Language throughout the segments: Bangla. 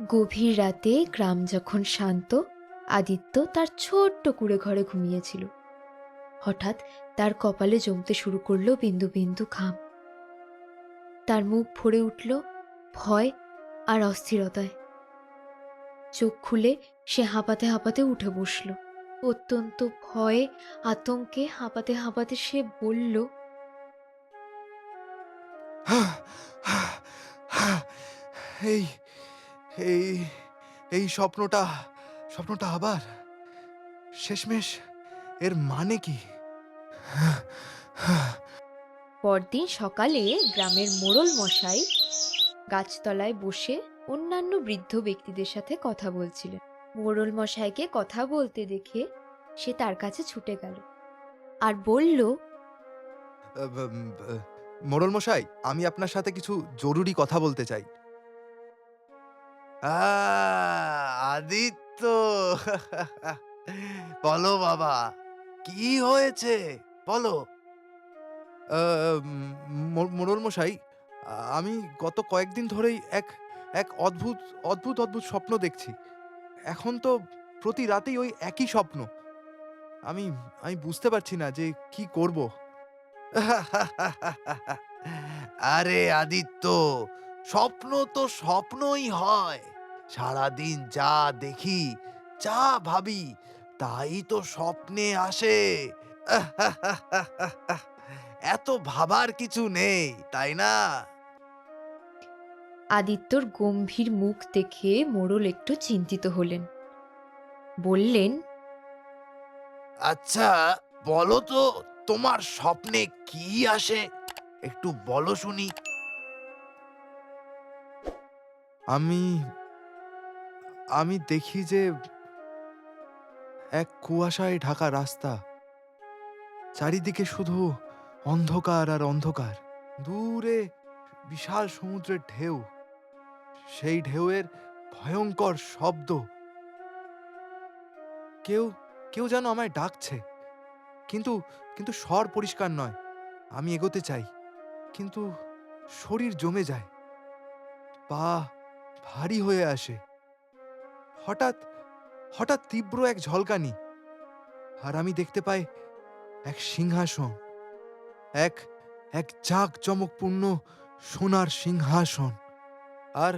গভীর রাতে গ্রাম যখন শান্ত, আদিত্য তার ছোট্ট কুঁড়ে ঘরে ঘুমিয়েছিল। হঠাৎ তার কপালে জমতে শুরু করলো বিন্দু বিন্দু ঘাম। তার মুখ ভরে উঠল ভয় আর অস্থিরতায়। চোখ খুলে সে হাঁপাতে হাঁপাতে উঠে বসল। অত্যন্ত ভয়ে, আতঙ্কে হাঁপাতে হাঁপাতে সে বলল, এই এই এই স্বপ্নটা স্বপ্নটা আবার শেষমেশ এর মানে কি? পরদিন সকালে গ্রামের মোড়ল মশাই গাছতলায় বসে অন্যান্য বৃদ্ধ ব্যক্তিদের সাথে কথা বলছিলেন। মোড়ল মশাইকে কথা বলতে দেখে সে তার কাছে ছুটে গেল আর বলল, মোড়ল মশাই, আমি আপনার সাথে কিছু জরুরি কথা বলতে চাই। আদিত্য, বলো বাবা, কি হয়েছে বলো। মোড়ল মশাই, আমি গত কয়েকদিন ধরেই এক এক অদ্ভুত অদ্ভুত অদ্ভুত স্বপ্ন দেখছি। এখন তো প্রতি রাতেই ওই একই স্বপ্ন। আমি আমি বুঝতে পারছি না যে কি করব। আরে আদিত্য, স্বপ্ন তো স্বপ্নই হয়। সারাদিন যা দেখি, যা ভাবি, তাই তো স্বপ্নে আসে। এত ভাবার কিছু নেই, তাই না? আদিত্যর গম্ভীর মুখ দেখে মোড়ল একটু চিন্তিত হলেন। বললেন, আচ্ছা, বলো তো, তোমার স্বপ্নে কি আসে? একটু বলো শুনি। আমি আমি দেখি যে এক কুয়াশায় ঢাকা রাস্তা, চারিদিকে শুধু অন্ধকার আর অন্ধকার। দূরে বিশাল সমুদ্রের ঢেউ, সেই ঢেউয়ের ভয়ঙ্কর শব্দ। কেউ কেউ যেন আমায় ডাকছে, কিন্তু কিন্তু স্বর পরিষ্কার নয়। আমি এগোতে চাই, কিন্তু শরীর জমে যায়, পা ভারী হয়ে আসে। হঠাৎ হঠাৎ তীব্র এক ঝলকানি, আর আমি দেখতে পাই এক সিংহাসন, এক এক জাঁকজমকপূর্ণ সোনার সিংহাসন। আর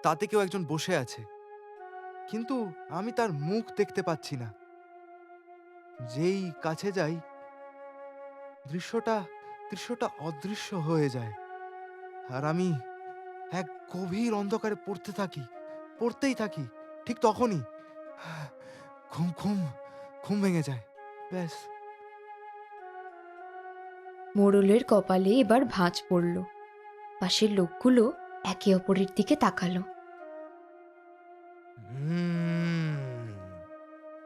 তাতে কেউ একজন বসে আছে, কিন্তু আমি তার মুখ দেখতে পাচ্ছি না। যেই কাছে যাই, দৃশ্যটা দৃশ্যটা অদৃশ্য হয়ে যায়, আর আমি এক গভীর অন্ধকারে পড়তেই থাকি। ঠিক তখনই ঘুম ঘুম ঘুম ভেঙে যায়। ব্যাস। মোড়লের কপালে এবার ভাঁজ পড়ল। পাশের লোকগুলো একে অপরের দিকে তাকালো। হুম,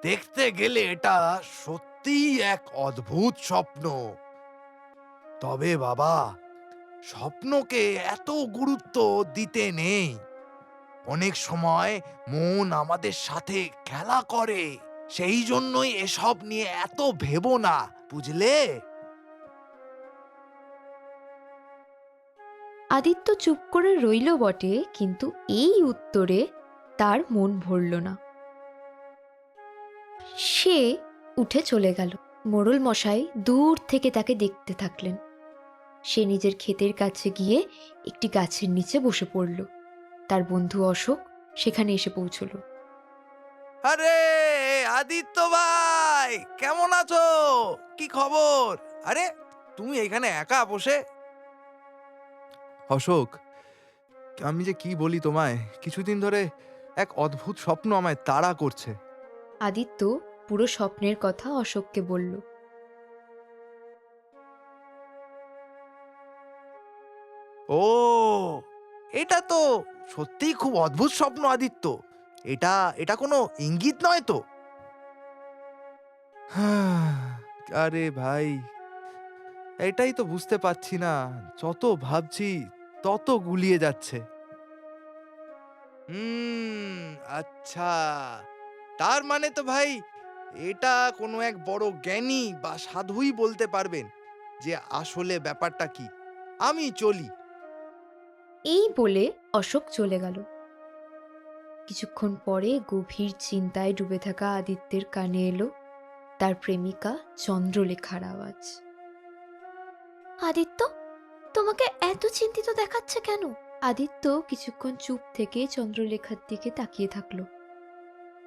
দেখতে গেলে এটা সত্যিই এক অদ্ভুত স্বপ্ন। তবে বাবা, স্বপ্নকে এত গুরুত্ব দিতে নেই। অনেক সময় মন আমাদের সাথে খেলা করে, সেই জন্যই এসব নিয়ে এত ভেবো না, বুঝলে? আদিত্য চুপ করে রইল বটে, কিন্তু এই উত্তরে তার মন ভরল না। সে উঠে চলে গেল। মোড়ল মশাই দূর থেকে তাকে দেখতে থাকলেন। সে নিজের ক্ষেতের কাছে গিয়ে একটি গাছের নিচে বসে পড়ল। তার বন্ধু অশোক সেখানে এসে পৌঁছল। আরে আদিত্য ভাই, কেমন আছো? কি খবর? আরে, তুমি এখানে একা বসে? অশোক, আমি যে কি বলি তোমায়, কিছুদিন ধরে এক অদ্ভুত স্বপ্ন আমায় তাড়া করছে। আদিত্য পুরো স্বপ্নের কথা অশোককে বলল। ও, এটা তো সত্যিই খুব অদ্ভুত স্বপ্ন আদিত্য। এটা এটা কোনো ইঙ্গিত নয় তো? আরে ভাই, এটাই তো বুঝতে পারছি না। যত ভাবছি তত গুলিয়ে যাচ্ছে। হুম, আচ্ছা, তার মানে তো ভাই এটা কোনো এক বড় জ্ঞানী বা সাধুই বলতে পারবেন যে আসলে ব্যাপারটা কি। আমি চলি। এই বলে অশোক চলে গেল। কিছুক্ষণ পরে গভীর চিন্তায় ডুবে থাকা আদিত্যের কানে এলো তার প্রেমিকা চন্দ্রলেখার আওয়াজ। আদিত্য, তোমাকে এত চিন্তিত দেখাচ্ছে কেন? আদিত্য কিছুক্ষণ চুপ থেকে চন্দ্রলেখার দিকে তাকিয়ে থাকলো।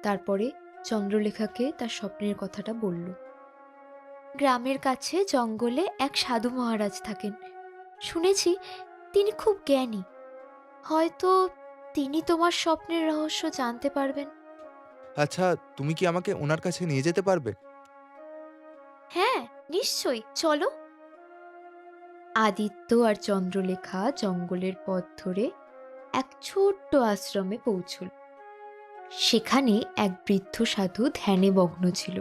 তারপরে চন্দ্রলেখাকে তার স্বপ্নের কথাটা বলল। গ্রামের কাছে জঙ্গলে এক সাধু মহারাজ থাকেন। শুনেছি তিনি খুব জ্ঞানী। হয়তো তিনি তোমার স্বপ্নের রহস্য জানতে পারবেন। আচ্ছা, তুমি কি আমাকে ওনার কাছে নিয়ে যেতে পারবে? হ্যাঁ, নিশ্চয়ই, চলো। আদিত্য আর চন্দ্রলেখা জঙ্গলের পথ ধরে এক ছোট্ট আশ্রমে পৌঁছল। সেখানে এক বৃদ্ধ সাধু ধ্যানে মগ্ন ছিল।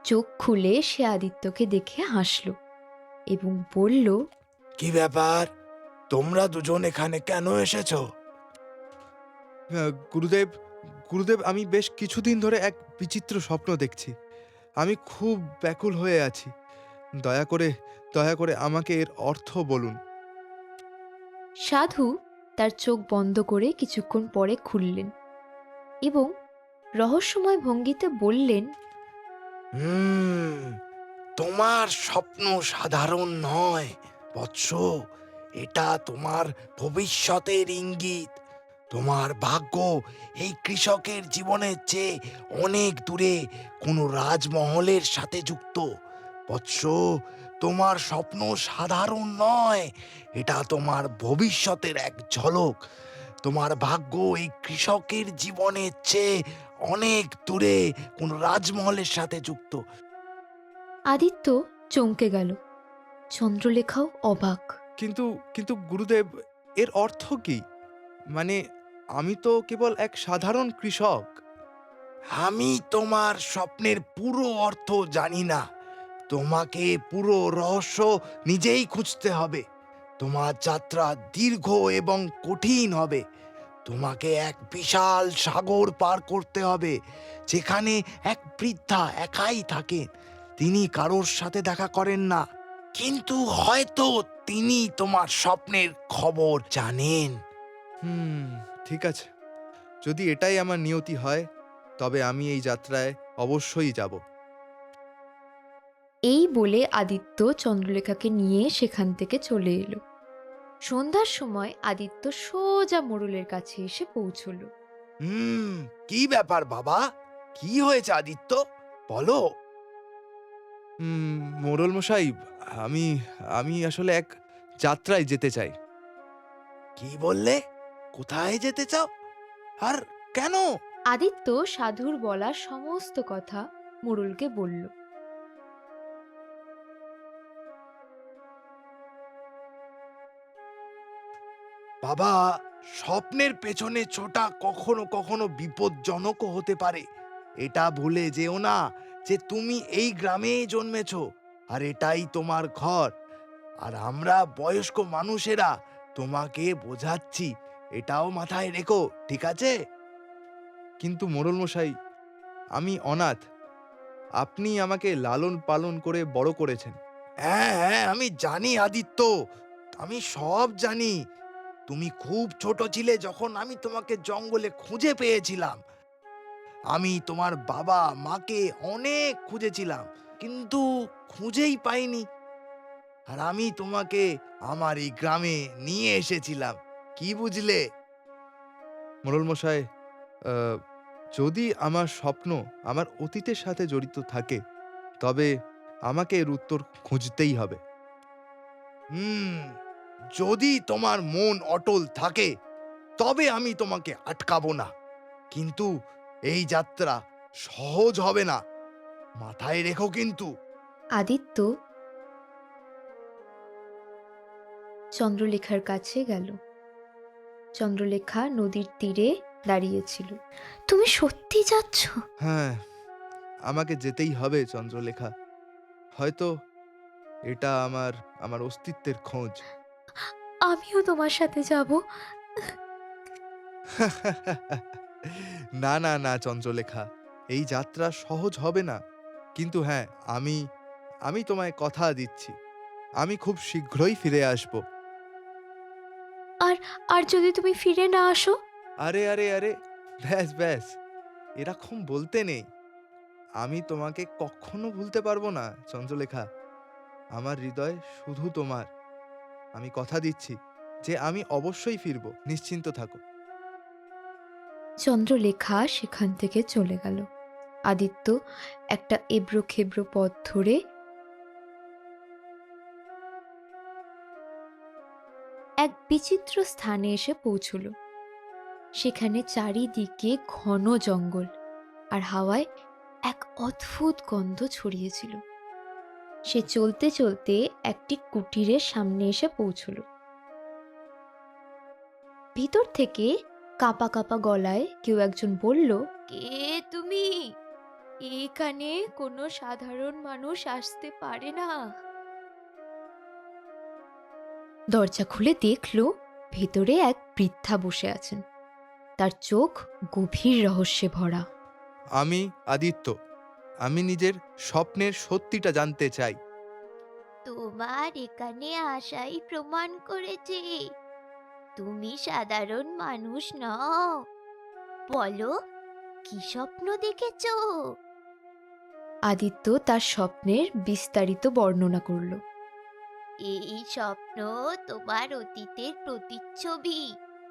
চোখ খুলে সে আদিত্যকে দেখে হাসল এবং বলল, কি ব্যাপার, তোমরা দুজন এখানে কেন এসেছো? গুরুদেব, গুরুদেব, আমি বেশ কিছুদিন ধরে এক বিচিত্র স্বপ্ন দেখছি। আমি খুব ব্যাকুল হয়ে আছি। দয়া করে দয়া করে আমাকে এর অর্থ বলুন। সাধু তার চোখ বন্ধ করে কিছুক্ষণ পরে খুললেন এবং রহস্যময় ভঙ্গিতে বললেন, হুম তোমার স্বপ্ন সাধারণ নয় বৎস, এটা তোমার ভবিষ্যতের ইঙ্গিত। তোমার ভাগ্য এই কৃষকের জীবনের চেয়ে অনেক দূরে কোনো রাজমহলের সাথে যুক্ত। বৎস, তোমার স্বপ্ন সাধারণ নয়, এটা তোমার ভবিষ্যতের এক ঝলক। তোমার ভাগ্য এই কৃষকের জীবনের চেয়ে অনেক দূরে কোনো রাজমহলের সাথে যুক্ত। আদিত্য চমকে গেল। চন্দ্রলেখাও অবাক। কিন্তু কিন্তু গুরুদেব, এর অর্থ কি? মানে, আমি তো কেবল এক সাধারণ কৃষক। আমি তোমার স্বপ্নের পুরো অর্থ জানি না। তোমাকে পুরো রহস্য নিজেই খুঁজতে হবে। তোমার যাত্রা দীর্ঘ এবং কঠিন হবে। তোমাকে এক বিশাল সাগর পার করতে হবে, যেখানে এক বৃদ্ধা একাই থাকেন। তিনি কারোর সাথে দেখা করেন না, কিন্তু হয়তো তিনি তোমার স্বপ্নের খবর জানেন। ঠিক আছে, যদি এটাই আমার নিয়তি হয় তবে আমি এই যাত্রায় অবশ্যই যাব। এই বলে আদিত্য চন্দ্রলেখাকে নিয়ে সেখান থেকে চলে এলো। সন্ধ্যার সময় আদিত্য সোজা মোড়লের কাছে এসে পৌঁছল। কি ব্যাপার বাবা, কি হয়েছে আদিত্য, বলো। মোড়ল মশাই, আমি আমি আসলে এক যাত্রায় যেতে চাই। কি বললে? কোথায় যেতে চাও, আর কেন? আদিত্য সাধুর বলা সমস্ত কথা মোড়লকে বলল। বাবা, স্বপ্নের পেছনে ছোটা কখনো কখনো বিপজ্জনকও হতে পারে। এটা ভুলে যেও না যে তুমি এই গ্রামেই জন্মেছো, আর এটাই তোমার ঘর। আর আমরা বয়স্ক মানুষেরা তোমাকে বোঝাচ্ছি, এটাও মাথায় রেখো, ঠিক আছে? কিন্তু মোড়ল মশাই, আমি অনাথ। আপনি আমাকে লালন পালন করে বড় করেছেন। হ্যাঁ হ্যাঁ, আমি জানি আদিত্য, আমি সব জানি। তুমি খুব ছোট ছিলে যখন আমি তোমাকে জঙ্গলে খুঁজে পেয়েছিলাম। আমি তোমার বাবা মাকে অনেক খুঁজেছিলাম, কিন্তু খুঁজেই পাইনি। আর আমি তোমাকে আমার এই গ্রামে নিয়ে এসেছিলাম, কি বুঝলে? মোড়ল মশাই, আহ, যদি আমার স্বপ্ন আমার অতীতের সাথে জড়িত থাকে তবে আমাকে এর উত্তর খুঁজতেই হবে। হুম যদি তোমার মন অটল থাকে তবে আমি তোমাকে আটকাবো না, কিন্তু এই যাত্রা সহজ হবে না, মাথায় রেখো কিন্তু। আদিত্য চন্দ্রলেখার কাছে গেল। চন্দ্রলেখা নদীর তীরে দাঁড়িয়েছিল। তুমি সত্যি যাচ্ছ? হ্যাঁ, আমাকে যেতেই হবে চন্দ্রলেখা। হয়তো এটা আমার আমার অস্তিত্বের খোঁজ। আমিও তোমার সাথে যাব। না না না চন্দ্রলেখা, এই যাত্রা সহজ হবে না। কিন্তু হ্যাঁ, আমি আমি তোমায় কথা দিচ্ছি, আমি খুব শীঘ্রই ফিরে আসব। আর আর যদি তুমি ফিরে না আসো? আরে আরে আরে, ব্যাস ব্যাস, এরকম বলতে নেই। আমি তোমাকে কখনো ভুলতে পারবো না চন্দ্রলেখা। আমার হৃদয় শুধু তোমার। আমি কথা দিচ্ছি যে আমি অবশ্যই ফিরবো, নিশ্চিন্ত থাকো। চন্দ্রলেখা সেখান থেকে চলে গেল। আদিত্য একটা এবড়ো খেবড়ো পথ ধরে এক বিচিত্র স্থানে এসে পৌঁছল। সেখানে চারিদিকে ঘন জঙ্গল, আর হাওয়ায় এক অদ্ভুত গন্ধ ছড়িয়েছিল। সে চলতে চলতে একটি কুটিরের সামনে এসে পৌঁছল। ভিতর থেকে কাঁপা কাঁপা গলায় কেউ একজন বলল, কে তুমি? এখানে কোনো সাধারণ মানুষ আসতে পারে না। দরজা খুলে দেখল ভেতরে এক বৃদ্ধা বসে আছেন। তার চোখ গভীর রহস্যে ভরা। আমি আদিত্য। আমি নিজের স্বপ্নের সত্যিটা জানতে চাই। তোমার এখানে আসাই প্রমাণ করেছে তুমি সাধারণ মানুষ নও। বলো, কি স্বপ্ন দেখেছো? আদিত্য তার স্বপ্নের বিস্তারিত বর্ণনা করল। এই স্বপ্ন তোমার অতীতের প্রতিচ্ছবি।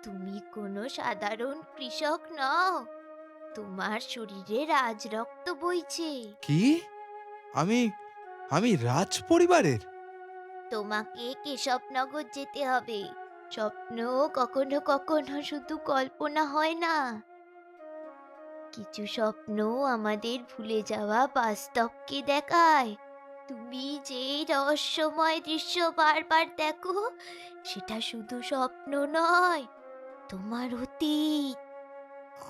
তুমি কোনো সাধারণ কৃষক নও, তোমার শরীরে রাজরক্ত বইছে। কি? আমি আমি রাজ পরিবারের? তোমাকে কেশবনগর যেতে হবে। স্বপ্ন কখনো কখনো শুধু কল্পনা হয় না, কিছু স্বপ্ন আমাদের ভুলে যাওয়া বাস্তবকে দেখায়। তুমি যে রহস্যময় দৃশ্য বারবার দেখো, সেটা শুধু স্বপ্ন নয়, তোমার অতীত।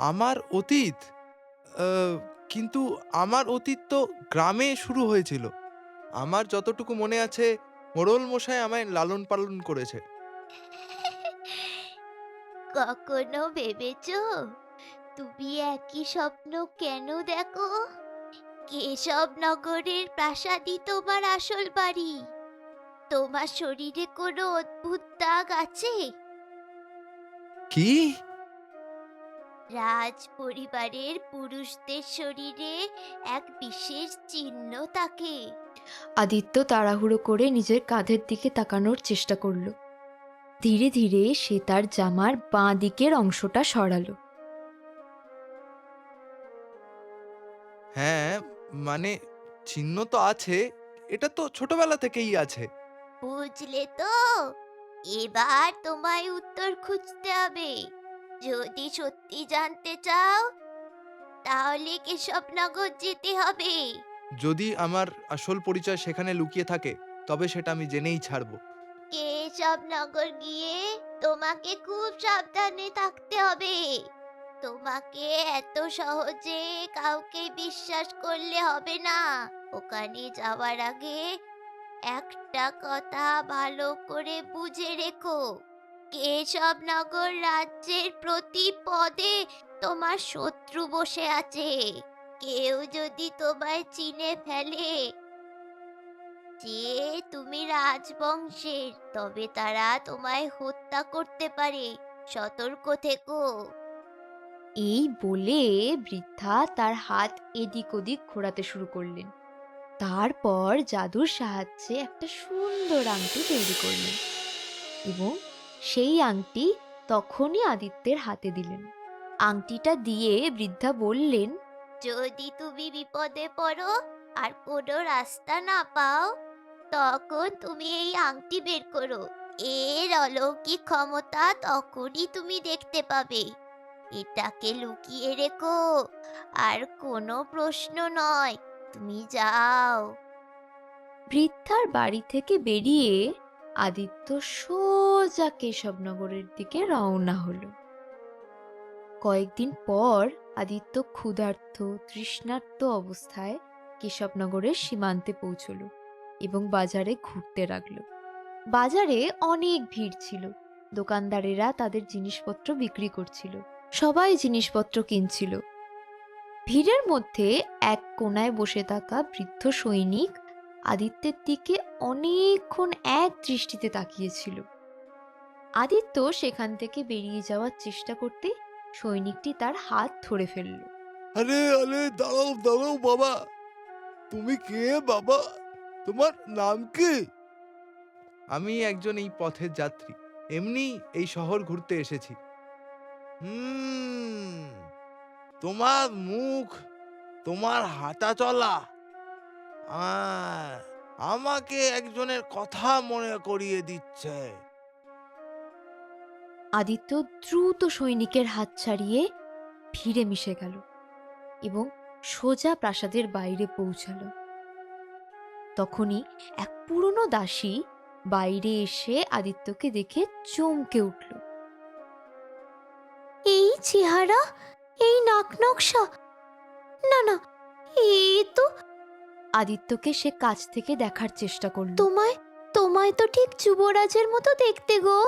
আমার অতীত? আহ, কিন্তু আমার অতীত তো গ্রামে শুরু হয়েছিল। আমার যতটুকু মনে আছে, মোড়ল মশাই আমায় লালন পালন করেছে। কখনো ভেবেছো তুমি একই স্বপ্ন কেন দেখো? কেশবনগরের প্রাসাদই তোমার আসল বাড়ি। তোমার শরীরে কোনো অদ্ভুত দাগ আছে। কি? রাজ পরিবারের পুরুষদের শরীরে এক বিশেষ চিহ্ন থাকে। আদিত্য তাড়াহুড়ো করে নিজের কাঁধের দিকে তাকানোর চেষ্টা করল। ধীরে ধীরে সে তার জামার বাঁ দিকের অংশটা সরালো। হ্যাঁ, মানে চিহ্ন তো আছে। এটা তো ছোটবেলা থেকেই আছে। বুঝলে তো? এবার তোমায় উত্তর খুঁজতে হবে। যদি সত্যি জানতে চাও, তাহলে কেশবনগর যেতে হবে। যদি আমার আসল পরিচয় সেখানে লুকিয়ে থাকে, তবে সেটা আমি জেনেই ছাড়বো। কেশবনগর গিয়ে তোমাকে খুব সাবধানে থাকতে হবে। তোমাকে এত সহজে কাউকে বিশ্বাস করলে হবে না। ওখানে যাওয়ার আগে একটা কথা ভালো করে বুঝে রেখো, কেশবনগর রাজ্যের প্রতি পদে তোমার শত্রু বসে আছে। কেউ যদি তোমায় চিনে ফেলে যে তুমি রাজবংশের, তবে তারা তোমায় হত্যা করতে পারে। সতর্ক থেকো। এই বলে বৃদ্ধা তার হাত এদিক ওদিক ঘোরাতে শুরু করলেন। তারপর জাদুর সাহায্যে একটা সুন্দর আংটি তৈরি করলেন এবং সেই আংটি তখনই আদিত্যের হাতে দিলেন। আংটিটা দিয়ে বৃদ্ধা বললেন, যদি তুমি বিপদে পড়ো আর কোনো রাস্তা না পাও, তখন তুমি এই আংটি বের করো। এর অলৌকিক ক্ষমতা তখনই তুমি দেখতে পাবে। এটাকে লুকিয়ে রেখো, আর কোনো প্রশ্ন নয়, তুমি যাও। বৃদ্ধার বাড়ি থেকে বেরিয়ে আদিত্য সোজা কেশবনগরের দিকে রওনা হলো। কয়েকদিন পর আদিত্য ক্ষুধার্ত তৃষ্ণার্ত অবস্থায় কেশবনগরের সীমান্তে পৌঁছল এবং বাজারে ঘুরতে লাগলো। বাজারে অনেক ভিড় ছিল। দোকানদারেরা তাদের জিনিসপত্র বিক্রি করছিল। সবাই জিনিসপত্র কিনছিল। ভিড়ের মধ্যে এক কোণায় বসে থাকা বৃদ্ধ সৈনিক আদিত্যের দিকে অনেকক্ষণ এক দৃষ্টিতে তাকিয়েছিল। আদিত্য সেখান থেকে বেরিয়ে যাওয়ার চেষ্টা করতে সৈনিকটি তার হাত ধরে ফেলল। আরে আরে, দাঁড়াও দাঁড়াও বাবা, তুমি কে বাবা? তোমার নাম কি? আমি একজন এই পথের যাত্রী, এমনি এই শহর ঘুরতে এসেছি। হুম, তোমার মুখ, তোমার হাঁটা চলা, আমাকে একজনের কথা মনে করিয়ে দিচ্ছে। আদিত্য দ্রুত সৈনিকের হাত ছাড়িয়ে ভিড়ে মিশে গেল এবং সোজা প্রাসাদের বাইরে পৌঁছালো। তখনই এক পুরনো দাসী বাইরে এসে আদিত্যকে দেখে চমকে উঠল। এই চেহারা, এই নাক নকশা, না না, এ তো আদিত্যকে সে কাছ থেকে দেখার চেষ্টা করল। তোমায় তোমায় তো ঠিক যুবরাজের মতো দেখতে গো।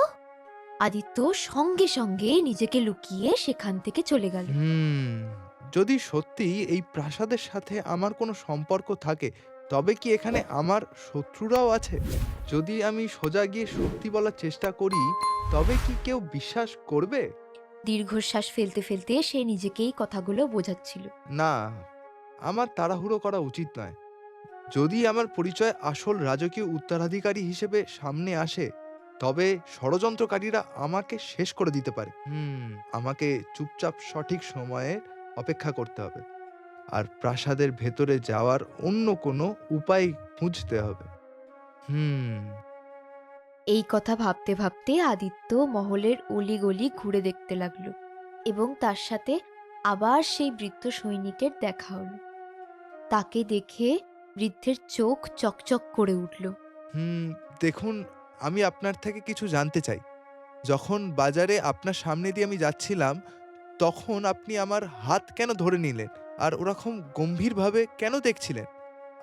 আদিত্য সঙ্গে সঙ্গে নিজেকে লুকিয়ে সেখান থেকে চলে গেল। যদি সত্যি এই প্রাসাদের সাথে আমার কোনো সম্পর্ক থাকে, তবে কি এখানে আমার শত্রুরাও আছে? যদি আমি সোজা গিয়ে সত্যি বলার চেষ্টা করি, তবে কি কেউ বিশ্বাস করবে? দীর্ঘশ্বাস ফেলতে ফেলতে সে নিজেকেই কথাগুলো বোঝাচ্ছিল। না, আমার তাড়াহুড়ো করা উচিত নয়। যদি আমার পরিচয় আসল রাজকীয় উত্তরাধিকারী হিসেবে সামনে আসে, তবে ষড়যন্ত্রকারীরা আমাকে শেষ করে দিতে পারে। আমাকে চুপচাপ সঠিক সময়ে অপেক্ষা করতে হবে, আর প্রাসাদের ভেতরে যাওয়ার অন্য কোনো উপায় খুঁজতে হবে। এই কথা ভাবতে ভাবতে আদিত্য মহলের অলিগলি ঘুরে দেখতে লাগলো এবং তার সাথে আবার সেই বৃদ্ধ সৈনিকের দেখা হলো। তাকে দেখে বৃদ্ধের চোখ চকচক করে উঠল। দেখুন, আমি আপনার থেকে কিছু জানতে চাই। যখন বাজারে আপনার সামনে দিয়ে আমি যাচ্ছিলাম, তখন আপনি আমার হাত কেন ধরে নিলেন আর ওরকম গম্ভীরভাবে কেন দেখছিলেন?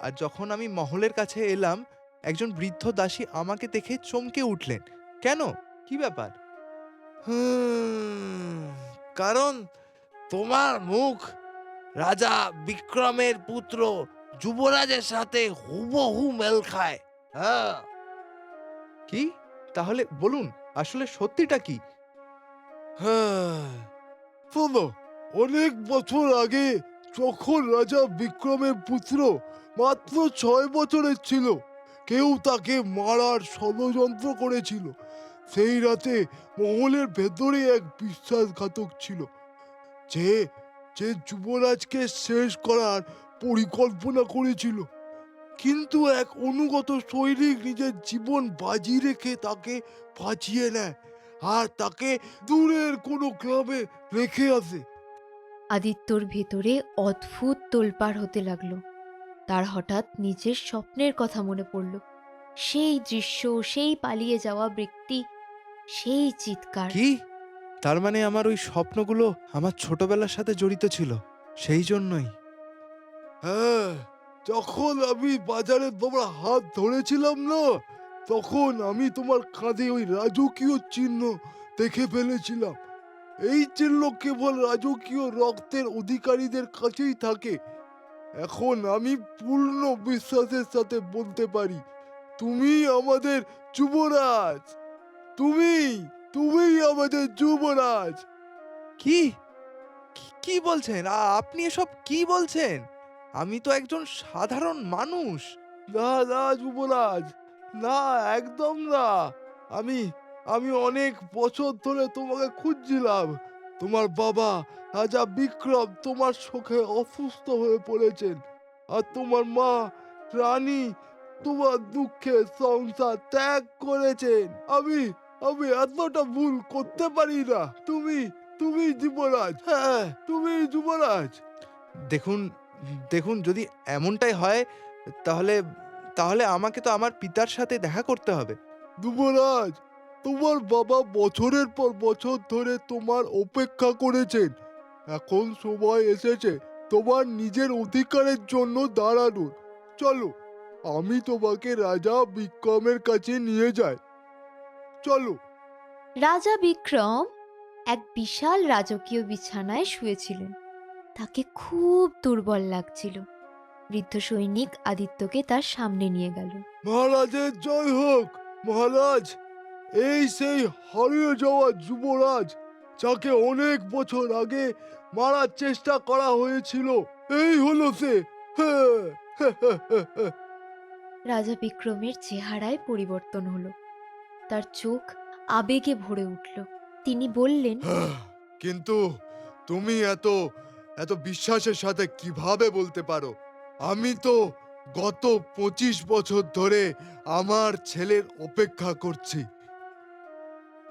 আর যখন আমি মহলের কাছে এলাম, একজন বৃদ্ধ দাসী আমাকে দেখে চমকে উঠলেন কেন? কি ব্যাপার? কারণ তোমার মুখ রাজা বিক্রমের পুত্র যুবরাজের সাথে হুবহু মেল খায়। হ্যাঁ। কি? তাহলে বলুন, আসলে সত্যিটা কি? হ্যাঁ, শোনো, অনেক বছর আগে যখন রাজা বিক্রমের পুত্র মাত্র 6 বছরের ছিল, কেউ তাকে মারার ষড়যন্ত্র করেছিল। সেই রাতে মহলের ভেতরে এক বিশ্বাসঘাতক ছিল, যে যে যুবরাজকে শেষ করার পরিকল্পনা করেছিল। কিন্তু এক অনুগত সৈনিক নিজের জীবন বাজি রেখে তাকে বাঁচিয়ে নেয় আর তাকে দূরের কোনো গ্রামে রেখে আসে। আদিত্যর ভেতরে অদ্ভুত তোলপাড় হতে লাগলো। তার হঠাৎ নিজের স্বপ্নের কথা মনে পড়ল। সেই দৃশ্য, সেই পালিয়ে যাওয়া ব্যক্তি, সেই চিৎকার। কি? তার মানে আমার ওই স্বপ্নগুলো আমার ছোটবেলার সাথে জড়িত ছিল, সেই জন্যই। হ্যাঁ, যখন আমি বাজারে তোমার হাত ধরেছিলাম না, তখন আমি তোমার কাঁধে ওই রাজকীয় চিহ্ন দেখে ফেলেছিলাম। এই চিহ্ন কেবল রাজকীয় রক্তের অধিকারীদের কাছেই থাকে। এখন আমি পূর্ণ বিশ্বাসের সাথে বলতে পারি, তুমি আমাদের যুবরাজ। তুমি তুমি আমাদের যুবরাজ। কি? কি বলছেন? আপনি এসব কি বলছেন? আমি তো একজন সাধারণ মানুষ। না না যুবরাজ, না, একদম না। আমি আমি অনেক বছর ধরে তোমাকে খুঁজছিলাম। তোমার বাবা রাজা বিক্রম তোমার শোকে অসুস্থ হয়ে পড়েছেন, আর তোমার মা রানী তোমার দুঃখে সংসার ত্যাগ করেছেন। আমি আমি এতটা ভুল করতে পারি না। তুমি তুমি যুবরাজ, হ্যাঁ, তুমি যুবরাজ। দেখুন, দেখুন, যদি এমনটাই হয়, তাহলে তাহলে আমাকে তো আমার পিতার সাথে দেখা করতে হবে। যুবরাজ, তোমার বাবা বছরের পর বছর ধরে তোমার অপেক্ষা করেছেন। এখন সময় এসেছে তোমার নিজের অধিকারের জন্য দাঁড়ানোর। চলো, আমি তোমাকে রাজা বিক্রমের কাছে নিয়ে যাই। চলো। রাজা বিক্রম এক বিশাল রাজকীয় বিছানায় শুয়েছিলেন। তাকে খুব দুর্বল লাগছিল। বৃদ্ধ সৈনিক আদিত্যকে তার সামনে নিয়ে গেল। মহারাজের জয় হোক। মহারাজ, এই সেই হারিয়ে যাওয়া যুবরাজ, যাকে অনেক বছর আগে মারার চেষ্টা করা হয়েছিল, এই হলো সে। হ্যাঁ। রাজা বিক্রমের চেহারায় পরিবর্তন হলো। তার চোখ আবেগে ভরে উঠল। তিনি বললেন, কিন্তু তুমি এত এত বিশ্বাসের সাথে কিভাবে বলতে পারো? আমি তো গত 25 বছর ধরে আমার ছেলের অপেক্ষা করছি।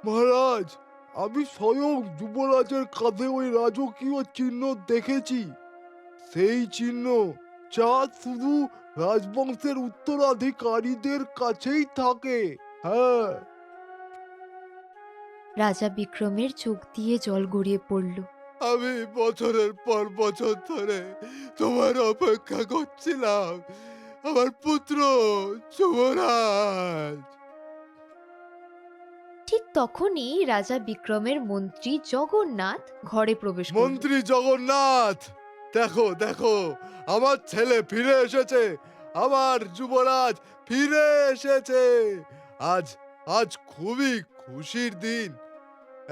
মহারাজ, আমি স্বয়ং যুবরাজের কাঁধে ওই রাজকীয় চিহ্ন দেখেছি। সেই চিহ্ন যা শুধু রাজবংশের উত্তরাধিকারীদের কাছেই থাকে। হ্যাঁ। রাজা বিক্রমের চোখ দিয়ে জল গড়িয়ে পড়ল। আমি বছরের পর বছর ধরে তোমার অপেক্ষা করছিলাম, আমার পুত্র যুবরাজ। ঠিক তখনই রাজা বিক্রমের মন্ত্রী জগন্নাথ ঘরে প্রবেশ করল। মন্ত্রী জগন্নাথ, দেখো দেখো, আমার ছেলে ফিরে এসেছে, আমার যুবরাজ ফিরে এসেছে। আজ আজ খুবই খুশির দিন।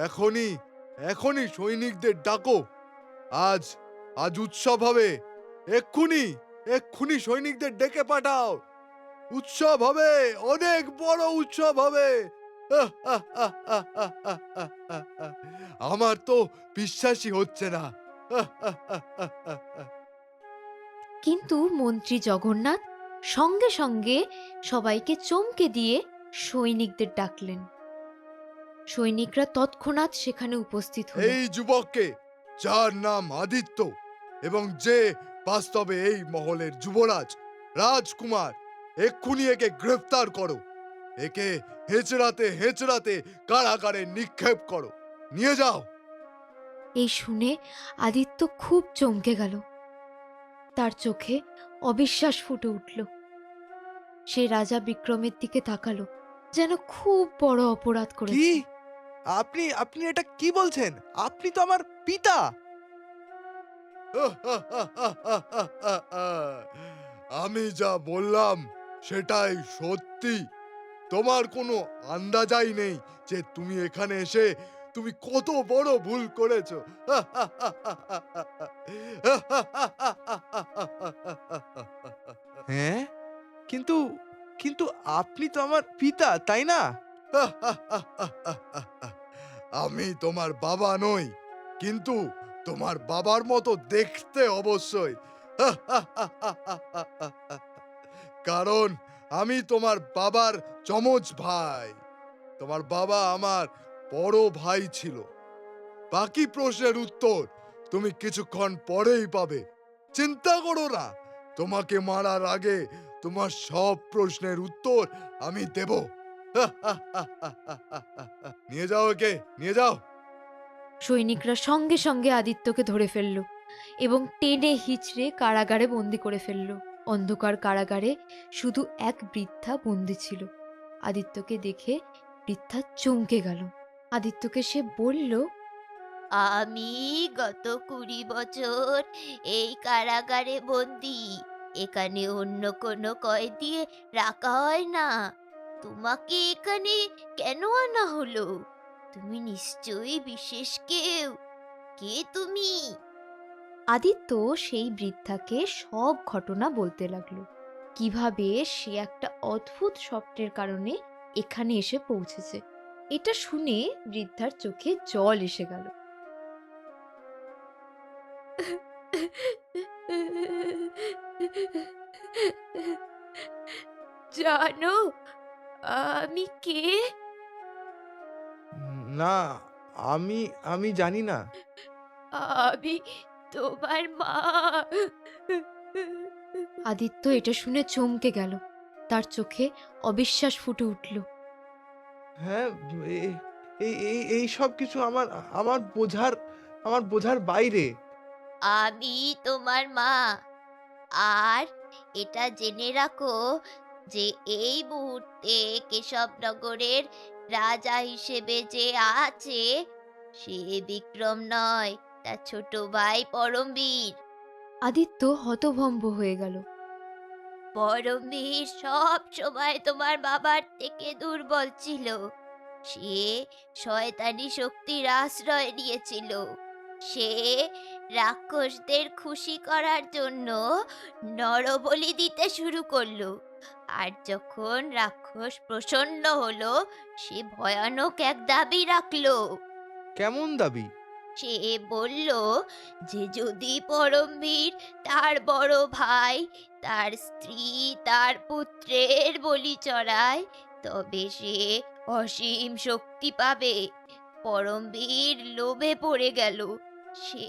এখনই এখনই সৈনিকদের ডাকো। আজ আজ উৎসব হবে। এক্ষুনি এক্ষুনি সৈনিকদের ডেকে পাঠাও। উৎসব হবে, অনেক বড় উৎসব হবে। আমার তো বিশ্বাসই হচ্ছে না। কিন্তু মন্ত্রী জগন্নাথ সঙ্গে সঙ্গে সবাইকে চমকে দিয়ে সৈনিকদের ডাকলেন। সৈনিকরা তৎক্ষণাৎ সেখানে উপস্থিত হল। এই যুবককে, যার নাম আদিত্য এবং যে বাস্তবে এই মহলের যুবরাজ, রাজকুমার, এক্ষুনি একে গ্রেফতার করো। একে হেঁচড়াতে হেঁচড়াতে কারাগারে নিক্ষেপ করো। নিয়ে যাও। এই শুনে আদিত্য খুব চমকে গেল। তার চোখে অবিশ্বাস ফুটে উঠল। সে রাজা বিক্রমের দিকে তাকালো, যেন খুব বড় অপরাধ কি? করেছে। আপনি আপনি এটা কি বলছেন? আপনি তো আমার পিতা। আমি যা বললাম সেটাই সত্যি। তোমার কোনো আন্দাজাই নেই যে তুমি এখানে এসে তুমি কত বড় ভুল করেছো। হ্যাঁ? কিন্তু কিন্তু আপনি তো আমার পিতা, তাই না? আমি তোমার বাবা নই, কিন্তু তোমার বাবার মতো দেখতে অবশ্যই। কারণ আমি তোমার বাবার যমজ ভাই। তোমার বাবা আমার বড় ভাই ছিল। বাকি প্রশ্নের উত্তর তুমি কিছুক্ষণ পরেই পাবে। চিন্তা করো না, তোমাকে মারার আগে তোমার সব প্রশ্নের উত্তর আমি দেব। নিয়ে যাও একে, নিয়ে যাও। সৈনিকরা সঙ্গে সঙ্গে আদিত্যকে ধরে ফেলল এবং টেনে হিচড়ে কারাগারে বন্দি করে ফেলল। অন্ধকার কারাগারে শুধু এক বৃদ্ধা বন্দি ছিল। আদিত্যকে দেখে বৃদ্ধা চমকে গেল। আদিত্যকে সে বলল, আমি গত 20 বছর এই কারাগারে বন্দি। এখানে অন্য কোনো কয়েদি রাখা হয় না। তোমাকে এখানে কেন আনা হলো? তুমি নিশ্চয়ই বিশেষ কেউ। কে তুমি? আদিত্য সেই বৃদ্ধাকে সব ঘটনা বলতে লাগলো। কিভাবে সে একটা অদ্ভুত স্বপ্নের কারণে এখানে এসে পৌঁছেছে। এটা শুনে বৃদ্ধার চোখে জল এসে গেল। জানো আমি কে? না, আমি আমি জানি না। আমি তোমার মা। আদিত্য এটা শুনে চমকে গেল। তার চোখে অবিশ্বাস ফুটে উঠল। হ্যাঁ, এই সব কিছু আমার আমার বোঝার আমার বোঝার বাইরে। আমি তোমার মা। আর এটা জেনে রাখো যে এই মুহূর্তে কেশবনগরের রাজা হিসেবে যে আছে সে বিক্রম নয়, তার ছোট ভাই পরমবীর। আদিত্য হতভম্ব হয়ে গেল। পরমবীর সব সময় তোমার বাবার থেকে দুর্বল ছিল। সে শয়তানি শক্তির আশ্রয় নিয়েছিল। সে রাক্ষসদের খুশি করার জন্য নরবলি দিতে শুরু করলো। আর যখন রাক্ষস প্রসন্ন হলো, সে ভয়ানক এক দাবি রাখলো। কেমন দাবি? সে বলল যে যদি পরমবীর তার বড় ভাই, তার স্ত্রী, তার পুত্রের বলি চড়ায়, তবে সে অসীম শক্তি পাবে। পরমবীর লোভে পড়ে গেল। সে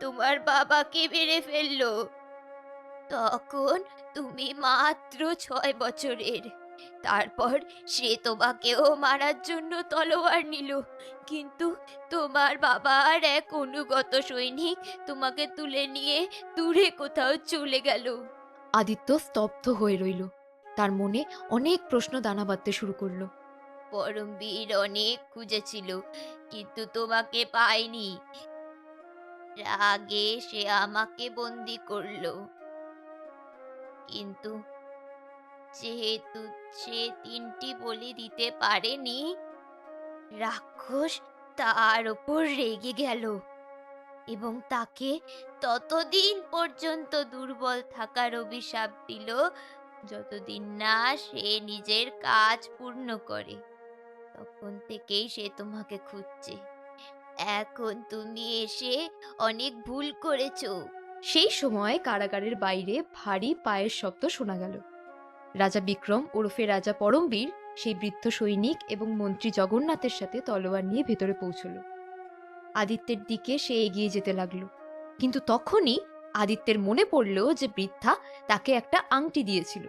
তোমার বাবাকে মেরে ফেললো। তখন তুমি মাত্র 6 বছরের। তারপর সে তোমাকেও মারার জন্য তলোয়ার নিল, কিন্তু তোমার বাবার এক অনুগত সৈনিক তোমাকে তুলে নিয়ে দূরে কোথাও চলে গেল। আদিত্য স্তব্ধ হয়ে রইল। তার মনে অনেক প্রশ্ন দানা বাঁধতে শুরু করলো। পরমবীর অনেক খুঁজেছিল, কিন্তু তোমাকে পায়নি। রাগে সে আমাকে বন্দি করলো, কিন্তু যেহেতু সে 3টি বলি দিতে পারেনি, রাক্ষস তার ওপর রেগে গেল এবং তাকে ততদিন পর্যন্ত দুর্বল থাকার অভিশাপ দিল যতদিন না সে নিজের কাজ পূর্ণ করে। তখন থেকেই সে তোমাকে খুঁজছে। এখন তুমি এসে অনেক ভুল করেছো। সেই সময় কারাগারের বাইরে ভারী পায়ের শব্দ শোনা গেল। রাজা বিক্রম ওরফে রাজা পরমবীর সেই বৃদ্ধ সৈনিক এবং মন্ত্রী জগন্নাথের সাথে তলোয়ার নিয়ে ভেতরে পৌঁছল। আদিত্যের দিকে সে এগিয়ে যেতে লাগলো, কিন্তু তখনই আদিত্যের মনে পড়ল যে বৃদ্ধা তাকে একটা আংটি দিয়েছিল।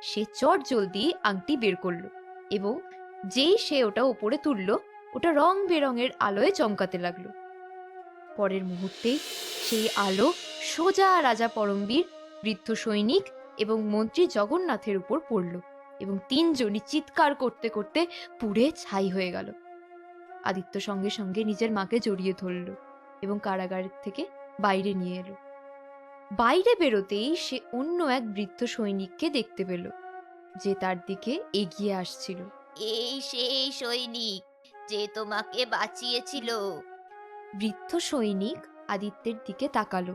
সে চট জলদি আংটি বের করলো এবং যেই সে ওটা উপরে তুলল, ওটা রং বেরঙের আলোয় চমকাতে লাগলো। পরের মুহূর্তেই সেই আলো সোজা রাজা পরমবীর, বৃদ্ধ সৈনিক এবং মন্ত্রী জগন্নাথের উপর পড়ল এবং 3জনই চিৎকার করতে করতে পুড়ে ছাই হয়ে গেল। আদিত্য সঙ্গে সঙ্গে নিজের মাকে জড়িয়ে ধরল এবং কারাগারের থেকে বাইরে নিয়ে এলো। বাইরে বেরোতেই সে অন্য এক বৃদ্ধ সৈনিককে দেখতে পেল, যে তার দিকে এগিয়ে আসছিল। এই সেই সৈনিক যে তোমাকে বাঁচিয়েছিল। বৃদ্ধ সৈনিক আদিত্যের দিকে তাকালো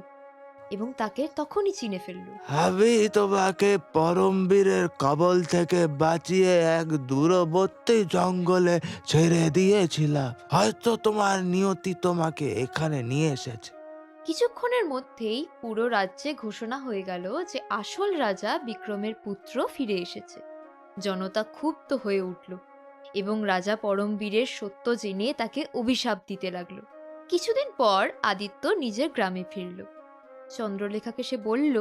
এবং তাকে তখনই চিনে ফেলল। আমি তোমাকে পরমবীরের কবল থেকে বাঁচিয়ে এক দূরবর্তী জঙ্গলে ছেড়ে দিয়েছিলাম। হয়তো তোমার নিয়তি তোমাকে এখানে নিয়ে এসেছে। কিছুক্ষণের মধ্যেই পুরো রাজ্যে ঘোষণা হয়ে গেল যে আসল রাজা বিক্রমের পুত্র ফিরে এসেছে। জনতা ক্ষুব্ধ হয়ে উঠল এবং রাজা পরমবীরের সত্য জেনে তাকে অভিশাপ দিতে লাগলো। কিছুদিন পর আদিত্য নিজের গ্রামে ফিরল। চন্দ্রলেখাকে সে বলল,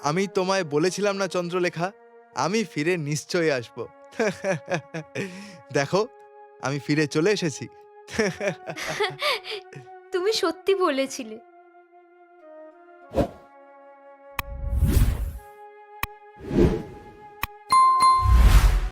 আমি তোমায় বলেছিলাম না চন্দ্রলেখা, আমি ফিরে নিশ্চয়ই আসব। দেখো, আমি ফিরে চলে এসেছি। তুমি সত্যি বলেছিলে।